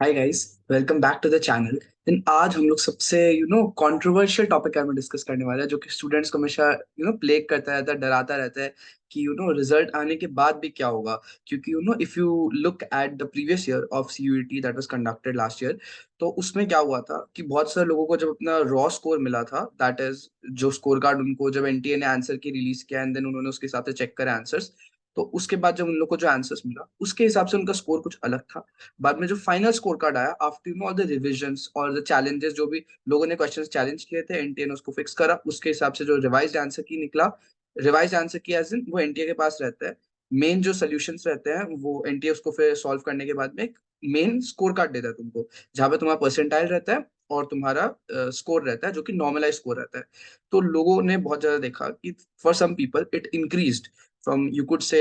Hi guys, welcome back to the channel. दिन आज हम लोग सबसे कंट्रोवर्शियल टॉपिक में डिस्कस करने वाला है, जो कि स्टूडेंट्स को हमेशा प्लेग करता रहता है, डराता रहता है कि रिजल्ट आने के बाद भी क्या होगा। क्योंकि if you look at the previous year of CUET that was conducted last year, तो उसमें क्या हुआ था कि बहुत सारे लोगों को जब अपना रॉ स्कोर मिला था, दैट इज जो स्कोर कार्ड उनको जब एनटीए ने आंसर की रिलीज किया एंड देन उन्होंने उसके हिसाब से चेक करे आंसर्स, तो उसके बाद जब उन लोग को जो आंसर्स मिला उसके हिसाब से उनका स्कोर कुछ अलग था। बाद में जो फाइनल स्कोर कार्ड आया आफ्टर ऑल द रिविजन्स और द चैलेंजेस, जो भी लोगों ने क्वेश्चंस चैलेंज किए थे, एनटीए ने उसको फिक्स करा। उसके हिसाब से जो रिवाइज्ड आंसर की निकला, रिवाइज्ड आंसर की एज इन वो एनटीए के पास रहता है। मेन जो सोल्यूशंस रहते हैं वो एनटीए उसको फिर सॉल्व करने के बाद में एक मेन स्कोर कार्ड देता है तुमको, जहाँ पे तुम्हारा परसेंटाइल रहता है और तुम्हारा स्कोर रहता है, जो कि नॉर्मलाइज स्कोर रहता है। तो लोगों ने बहुत ज्यादा देखा कि for some people it increased from, you could say,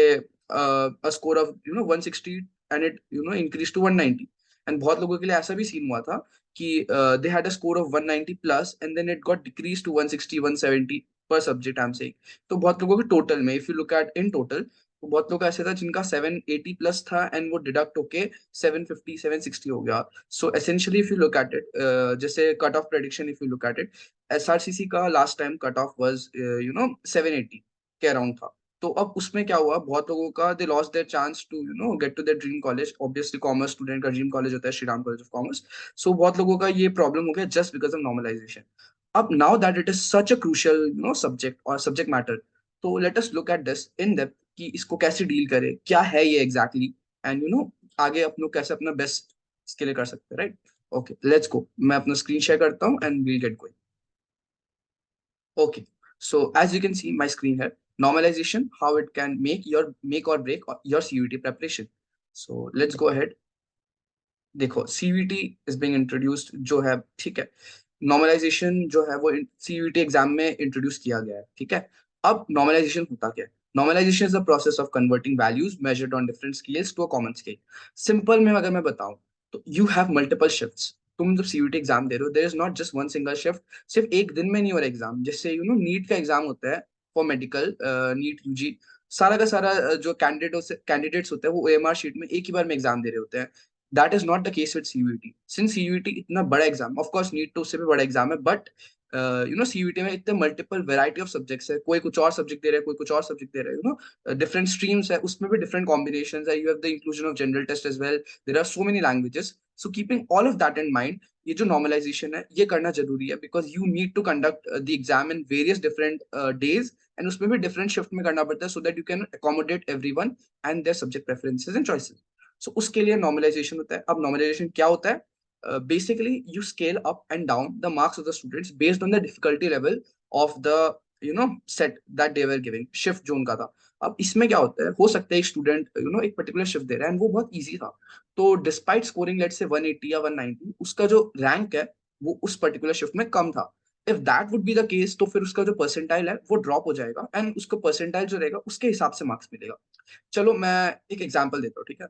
a score of 160 and it increased to 190। And बहुत लोगों के लिए ऐसा भी सीन हुआ था कि they had a score of 190 plus and then it got decrease to 160 170 पर सब्जेक्ट, आई एम सेइंग। तो बहुत लोगों के टोटल में, if you look at in total, तो बहुत लोग ऐसे था जिनका 780 प्लस था एंड वो डिडक्ट होके 750 760 हो गया। So essentially if you look at it, जैसे cut off prediction, if you look at it, SRCC का last time cut off was 780 के अराउंड था। तो अब उसमें क्या हुआ, बहुत लोगों का they lost their chance to get to their dream college. Obviously commerce student का ड्रीम कॉलेज होता है Shri Ram college of commerce. So बहुत लोगों का ये प्रॉब्लम हो गया जस्ट बिकॉज ऑफ नॉर्मलाइजेशन। अब now that it is such a crucial subject और सब्जेक्ट मैटर, तो let us look at this in depth कि इसको कैसे डील करें, क्या है ये एग्जैक्टली, एंड आगे अपन लोग कैसे अपना बेस्ट इसके लिए कर सकते हैं, राइट? Okay, let's go. मैं अपना स्क्रीन शेयर करता हूँ and we'll get going. Okay, so as you can see my screen here, normalization, how it can make or break your CUET preparation. So let's go ahead. देखो, CUET is being introduced जो है, ठीक है। Normalisation जो है वो CUET exam में introduce किया गया है, ठीक है। अब नॉर्मलाइजेशन होता क्या है? Normalization is the process of converting values measured on different scales to a common scale. Simple में अगर मैं बताऊं, तो यू हैव मल्टीपल शिफ्ट्स। तुम जब सीयूईटी एग्जाम दे रहे हो, there is not just one single shift. सिर्फ एक दिन में नहीं हो रहा एग्जाम। जैसे नीट का एग्जाम होता है फॉर मेडिकल, नीट यूजी, सारा का सारा जो कैंडिडेट्स होते हैं वो ओएमआर शीट में एक ही बार में एग्जाम दे रहे होते हैं। That is not the case with CUET. Since CUET इतना बड़ा एग्जाम, ऑफ कोर्स नीट तो उससे भी बड़ा एग्जाम है, बट सीयूईटी में इतने मल्टीपल वैरायटी ऑफ सब्जेक्ट्स है। कोई कुछ और सब्जेक्ट दे रहा है, कोई कुछ और सब्जेक्ट दे रहा है, डिफरेंट स्ट्रीम्स है, उसमें भी डिफरेंट कॉम्बिनेशन है। You have the inclusion of general test as well. There are so many languages. So keeping all of that in mind, ये जो नॉर्मलाइजेशन है ये करना जरूरी है, because you need to conduct the exam in various different days, and उसमें भी different shift में करना पड़ता है, so that you can accommodate everyone and their subject preferences and choices. So उसके लिए नॉर्मलाइजेशन होता है। अब नॉर्मलाइजेशन क्या होता है? Basically you scale up and down the marks of the students based on the difficulty level of the set that they were giving, shift जो उनका था। अब इसमें क्या होता है, हो सकता है एक स्टूडेंट एक पर्टिकुलर शिफ्ट दे रहा है एंड वो बहुत इजी था, तो डिस्पाइट स्कोरिंग लेट से 180 या 190, उसका जो रैंक है वो उस पर्टिकुलर शिफ्ट में कम था। If that would be the case, तो फिर उसका जो परसेंटाइल है वो ड्रॉप हो जाएगा एंड उसका परसेंटाइल जो रहेगा उसके हिसाब से मार्क्स मिलेगा। चलो मैं एक एग्जांपल देता हूँ, ठीक है।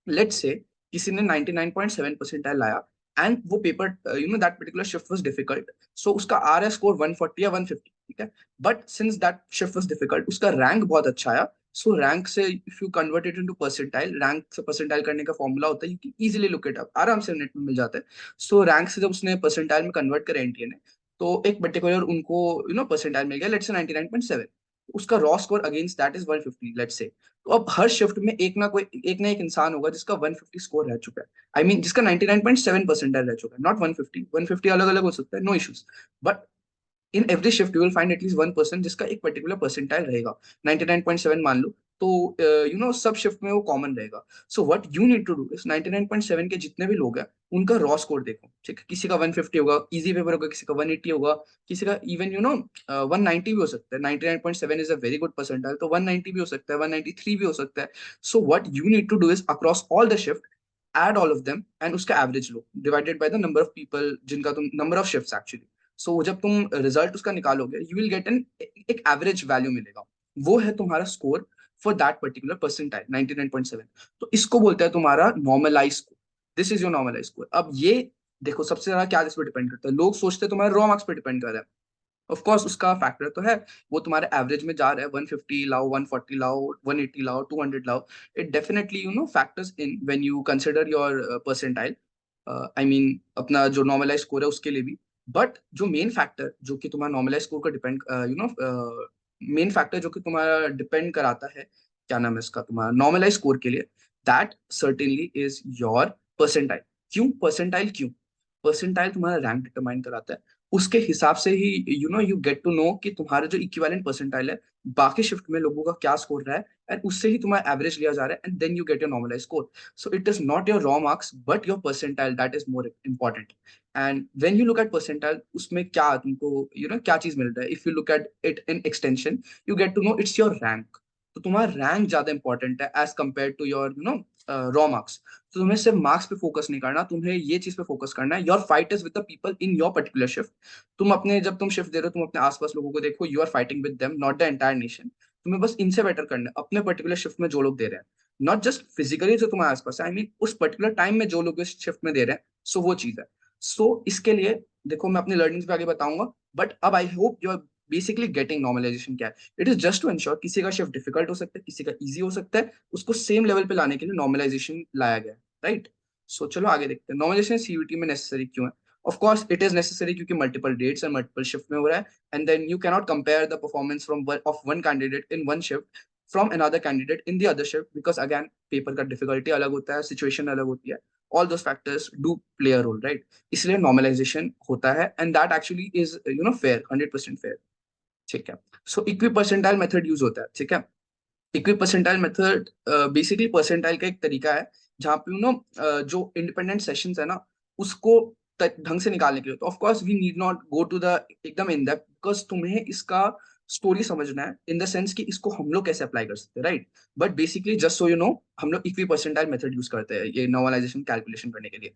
लेट्स से किसी ने 99.7 परसेंटाइल लाया एंड वो paper, that particular shift was difficult, so उसका आर एस स्कोर 140 या 150, ठीक है। But since that shift was difficult, उसका रैंक बहुत अच्छा आया। सो रैंक से if you convert it into percentile, rank से परसेंटाइल करने का फॉर्मूला होता है, you can easily look it up, आराम से नेट में मिल जाता है। सो रैंक से जब उसने परसेंटाइल में कन्वर्ट करा एनटीए ने, तो एक पर्टिकुलर उनको परसेंटाइल मिल गया, लेट्स से 99.7। उसका raw score against that is 150, let's say. तो अब हर शिफ्ट में एक ना एक इंसान होगा जिसका 150 स्कोर रह चुका है। आई मीन जिसका 99.7 परसेंटाइल रह चुका है, नॉट 150। 150 अलग अलग हो सकता है, no issues. But in every shift you will find at least 1 person जिसका एक पर्टिकुलर परसेंटाइल रहेगा, 99.7 मान लो। तो सब शिफ्ट में वो कॉमन रहेगा। So what you need to do is 99.7 के जितने भी लोग हैं उनका रॉ स्कोर देखो, ठीक है। किसी का 150 होगा, इजी पेपर होगा, किसी का 180 होगा, किसी का इवन 190 भी हो सकता है। 99.7 is a very good percentile, तो 190 भी हो सकता है, 193 भी हो सकता है। So what you need to do is across all the shift, add all of them and उसका एवरेज लो divided by the number of people जिनका तुम, number of shifts actually. So जब तुम रिजल्ट उसका निकालोगे, यू विल गेट एन, एक average value मिलेगा। वो है तुम्हारा score for that particular percentile 99.7। तो इसको बोलते हैं तुम्हारा normalize score. This is your normalize score. अब ये देखो, सबसे ज्यादा क्या इस पर डिपेंड करता है, लोग सोचते हैं तुम्हारे रॉ मार्क्स पर डिपेंड कर रहा है। ऑफ कोर्स उसका फैक्टर तो है, वो तुम्हारे एवरेज में जा रहा है, 150 लाओ, 140 लाओ, 180 लाओ, 200 लाओ। It definitely factors in when you consider your percentile. I mean अपना जो नॉर्मलाइज स्कोर है उसके लिए भी। बट जो मेन फैक्टर जो कि तुम्हारा नॉर्मलाइज स्कोर को डिपेंड मेन फैक्टर जो कि तुम्हारा डिपेंड कराता है, क्या नाम है इसका, तुम्हारा नॉर्मलाइज स्कोर के लिए, that certainly is your percentile. क्यों परसेंटाइल? क्यों परसेंटाइल तुम्हारा रैंक डिटरमाइन कराता है। उसके हिसाब से ही यू गेट टू नो कि तुम्हारा जो इक्विवेलेंट परसेंटाइल है बाकी शिफ्ट में लोगों का क्या स्कोर रहा है, एंड उससे ही तुम्हारा एवरेज लिया जा रहा है, and then you get your normalize score. So it is not your raw marks, but your percentile that is more important. And when you look at percentile, उसमें क्या तुमको क्या चीज मिल रहा है? If you look at it in extension, you get to know it's your rank. तो तुम्हारा rank ज्यादा इंपॉर्टेंट है as compare to your raw marks. तो तुम्हें सिर्फ मार्क्स पे फोकस नहीं करना, तुम्हें ये चीज पे फोकस करना है, your fight is with the people in your particular shift. तुम अपने जब तुम शिफ्ट दे रहे हो, तुम अपने आसपास लोगों को देखो, you are fighting with them, not the entire nation. तुम्हें बस इनसे बेटर करना है अपने पर्टिकुलर शिफ्ट में जो लोग दे रहे हैं, नॉट जस्ट फिजिकली जो तुम्हारे आसपास है, आई मीन उस पर्टिकुलर टाइम में जो लोग इस शिफ्ट में दे रहे हैं। सो वो चीज है। सो इसके लिए देखो मैं अपनी लर्निंग्स पे आगे बताऊंगा, बट अब I hope you are basically getting normalization क्या है। It is just to ensure किसी का शिफ्ट डिफिकल्ट हो सकता है, किसी का इजी हो सकता है, उसको सेम लेवल पे लाने के लिए नॉर्मलाइजेशन लाया गया है, राइट। सो चलो आगे देखते हैं नॉर्मलाइजेशन सीयूटी में नेसेसरी क्यों है। Of course it is necessary क्योंकि multiple dates and multiple shift में हो रहा है, and then you cannot compare the performance from of one candidate in one shift from another candidate in the other shift, because again paper का difficulty अलग होता है, situation अलग होती है, all those factors do play a role, right? इसलिए normalisation होता है, and that actually is fair, 100% fair। ठीक है। सो इक्वी परसेंटाइल मेथड यूज होता है, ठीक है। Equi percentile method basically percentile का एक तरीका है जहाँ पे जो इंडिपेंडेंट सेशंस है ना, उसको ढंग से निकालने के लिए, तो of course we need not go to the एकदम इन डेप्थ, बिकॉज तुम्हें इसका स्टोरी समझना है इन द सेंस कि इसको हम लोग कैसे अप्लाई कर सकते हैं, right. But basically just so you know, हम लोग इक्वी परसेंटाइल मेथड यूज करते हैं ये नॉर्मलाइजेशन कैलकुलेशन करने के लिए।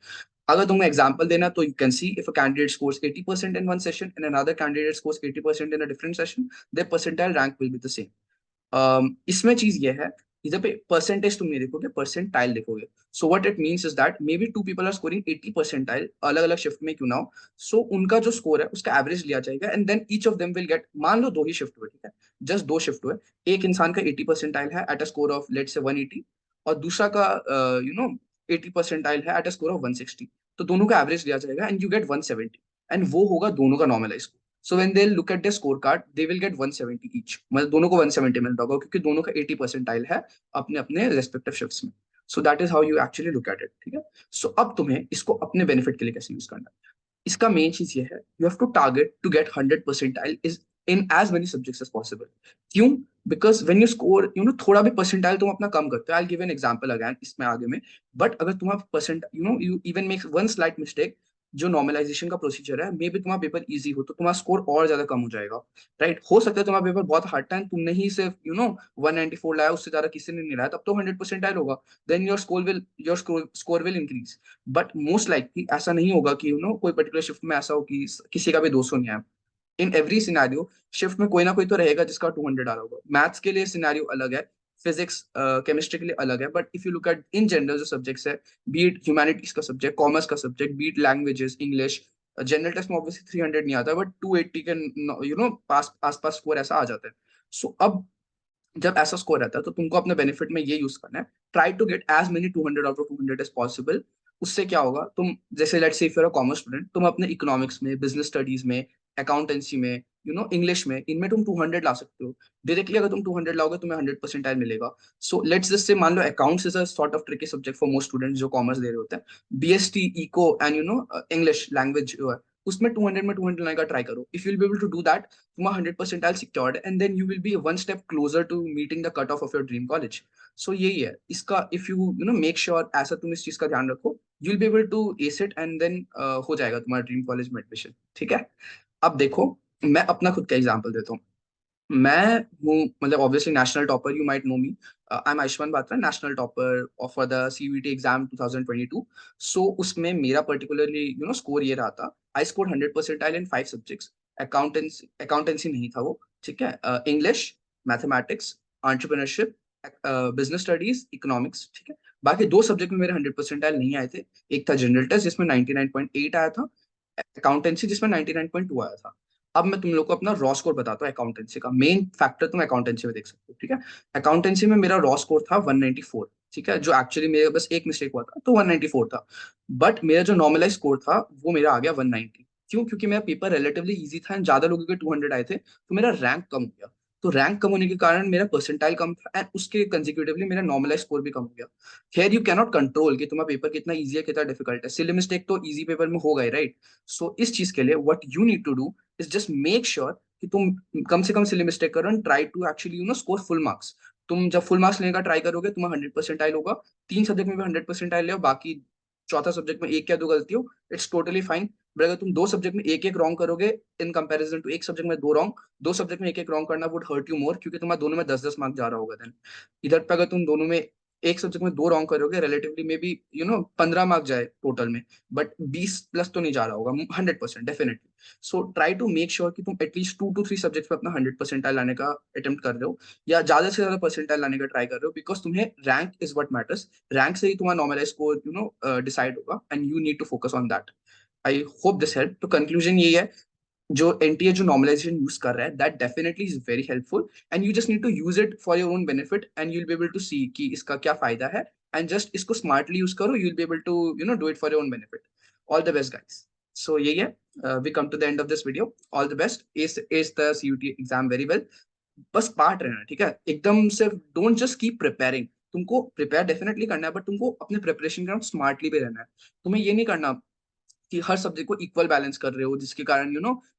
अगर तुम्हें एग्जांपल देना तो you can see if a candidate scores 80% in one session and another candidate scores 80% in a different session, their percentile rank will be the same. इसमें चीज ये है, इधर पे परसेंटेज तुम नहीं देखोगे, परसेंटाइल देखोगे। So what it means is that maybe two people are scoring 80 percentile अलग अलग शिफ्ट में क्यों ना हो, सो उनका जो स्कोर है उसका एवरेज लिया जाएगा, and then each of them will get, मान लो दो ही शिफ्ट हुए, ठीक है, जस्ट दो शिफ्ट हुए, एक इंसान का 80 परसेंटाइल है at a score of let say 180, और दूसरा का 80 परसेंटाइल है एट अ स्कोर ऑफ 160। तो दोनों का एवरेज लिया जाएगा एंड यू गेट 170, एंड वो होगा दोनों का normalize. So when they look at the score card they will get 170 each, मतलब दोनों को 170 मिलता होगा क्योंकि दोनों का 80 परसेंटाइल है अपने अपने रेस्पेक्टिव शिफ्ट्स में। So that is how you actually look at it, ठीक है। सो अब तुम्हें इसको अपने बेनिफिट के लिए कैसे यूज करना है, इसका मेन चीज ये है, you have to target to get 100 percentile is in as many subjects as possible. क्यों? बिकॉज वेन यू स्कोर थोड़ा भी परसेंटाइल तुम अपना कम करते हो, I give an example again इसमें आगे में, बट अगर तुम्हारा percent you even make one slight mistake, जो नॉर्मलाइजेशन का प्रोसीजर है, मे बी तुम्हारा पेपर इजी हो तो तुम्हारा स्कोर और ज्यादा कम हो जाएगा, राइट। हो सकता है तुम्हारा पेपर बहुत हार्ड था, तुमने ही सिर्फ 194 लाया, उससे ज्यादा किसी ने नहीं लाया, तब तो 100% होगा, then your score will increase. But most likely ऐसा नहीं होगा कि कोई पर्टिकुलर शिफ्ट में ऐसा हो कि किसी का भी 200 नहीं आया। इन एवरी सिनेरियो शिफ्ट में कोई ना कोई तो रहेगा जिसका 200 आ रहा होगा। मैथ्स के लिए सिनेरियो अलग है, फिजिक्स केमिस्ट्री के लिए अलग है, but if you look at in general जो सब्जेक्ट्स है, बीट ह्यूमैनिटीज का सब्जेक्ट, कॉमर्स का subject, be it languages, English, general test में ऑब्वियसली 300 नहीं आता, बट 280 के पास आसपास स्कोर ऐसा आ जाता है। सो अब जब ऐसा स्कोर रहता है तो तुमको अपने बेनिफिट में ये यूज करना है, try to get as many 200 out of 200 as possible. उससे क्या होगा, तुम जैसे let's say if you are a commerce student, तुम अपने इकोनॉमिक्स में, बिजनेस स्टडीज में, अकाउंटेंसी में, इंग्लिश में, इनमें तुम 200 ला सकते हो डायरेक्टली। अगर तुम 200 लाओगे तुम्हें 100 परसेंटाइल मिलेगा। सो लेट्स जस्ट से मान लो accounts is a sort of tricky subject for most students जो कॉमर्स ले रहे होते हैं, BST, eco and English language जो है, उसमें 200 में 200 लाने का ट्राई करो। If you will be able to do that, तुम्हारा 100 percentile secured, and then you will be one step closer to meeting the cut off your dream college. So यही है इसका, इफ यू मेक श्योर, ऐसा तुम इस चीज का ध्यान रखो, you will be able to ace it, and then हो जाएगा तुम्हारा ड्रीम कॉलेज में एडमिशन, ठीक है। अब देखो मैं अपना खुद का एग्जाम्पल देता हूँ। मैं हूँ, मतलब obviously national topper, you might know me, I am Ayushman Batra, national topper for the CUET exam 2022। सो उसमें मेरा पर्टिकुलरली स्कोर ये रहा था, I score 100 percentile in 5 subjects. Accountancy नहीं था वो, ठीक है, English, mathematics, entrepreneurship, business studies, economics, ठीक है। बाकी दो सब्जेक्ट में मेरे 100 परसेंटाइल नहीं आए थे। एक था जनरल टेस्ट जिसमें 99.8 आया था, अकाउंटेंसी जिसमें 99.2 आया था। अब मैं तुम लोग को अपना रॉ स्कोर बताता हूँ अकाउंटेंसी का। मेन फैक्टर तुम अकाउंटेंसी में देख सकते हो, ठीक है। अकाउंटेंसी में मेरा रॉ स्कोर था 194, ठीक है, जो एक्चुअली मेरे बस एक मिस्टेक हुआ था तो 194 था। बट मेरा जो नॉर्मलाइज स्कोर था वो मेरा आ गया 190। क्यों? क्योंकि मेरा पेपर रिलेटिवली इजी था एंड ज्यादा लोगों के 200 आए थे, तो मेरा रैंक कम हो गया। तो रैंक कम होने के कारण मेरा परसेंटाइल कम था एंड उसके कंसेक्यूटिवली मेरा नॉर्मलाइज स्कोर भी कम हो गया। खैर यू कैनॉट कंट्रोल कि तुम्हारा पेपर कितना इजी है कितना डिफिकल्ट है, सिली मिस्टेक तो इजी पेपर में होगा ही, राइट। सो इस चीज के लिए what you need to do is just make sure कि तुम कम से कम सिली मिस्टेक करो and try to actually score full marks. तुम जब फुल मार्क्स लेने का ट्राई करोगे तुम्हारा 100% होगा, 3 सब्जेक्ट में भी 100% ले, बाकी चौथा सब्जेक्ट में एक या दो गलती हो, इट्स टोटली फाइन। बट अगर तुम 2 सब्जेक्ट में एक एक रॉन्ग करोगे इन कंपैरिजन टू एक सब्जेक्ट में दो रॉन्ग, 2 सब्जेक्ट में एक एक रॉन्ग करना वुड हर्ट यू मोर, क्योंकि तुम्हारा दोनों में 10-10 मार्क्स जा रहा होगा देन। इधर पे अगर तुम दोनों में एक सब्जेक्ट में दो रॉन्ग करोगे, रिलेटिवली में भी 15 मार्क्स जाए टोटल में, बट 20+ तो नहीं जा रहा होगा 100% definitely. So try to make sure कि तुम एटलीस्ट 2 to 3 सब्जेक्ट पे अपना 100% लाने का अटेम्प्ट कर रहे हो, या ज्यादा से ज्यादा परसेंटाइल लाने का ट्राई कर रहे हो, बिकॉज तुम्हें rank is what matters. Rank से ही तुम्हारा नॉर्मलाइज स्कोर डिसाइड होगा and you need to focus on that. I hope this help. तो कंक्लूजन यही है, जो एनटीए जो नॉर्मलाइजेशन यूज कर रहा है that definitely is very helpful and you just need to use it for your own benefit and you will be able to see कि इसका क्या फायदा है, एंड जस्ट इसको स्मार्टली यूज करो, you will be able to do it for your own benefit. All the best guys. So यही है, we come to the end of this video. All the best, as the CUT exam very well. बस part रहना, ठीक है, एकदम से don't just keep preparing. तुमको prepare definitely करना है, बट तुमको अपने प्रिपरेशन का स्मार्टली भी रहना है। तुम्हें ये नहीं करना कि हर सब्जेक्ट को इक्वल बैलेंस कर रहे हो, जिसके कारण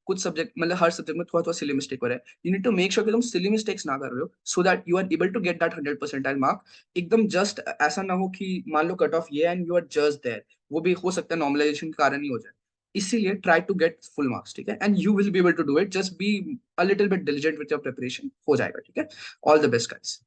कुछ सब्जेक्ट मतलब हर सब्जेक्ट में थोड़ा थोड़ा सिली मिस्टेक हो रहा है। You need to make sure कि तुम सिली मिस्टेक्स ना कर रहे हो, so that you are able to get that 100% mark. एकदम जस्ट ऐसा ना हो कि मान लो कट ऑफ ये and you are just there, वो भी हो सकता है नॉर्मलाइजेशन के कारण ही हो जाए। इसीलिए try to get full marks, ठीक है, and you will be able to do it, just be a little bit diligent with your preparation, हो जाएगा, ठीक है। All the best guys.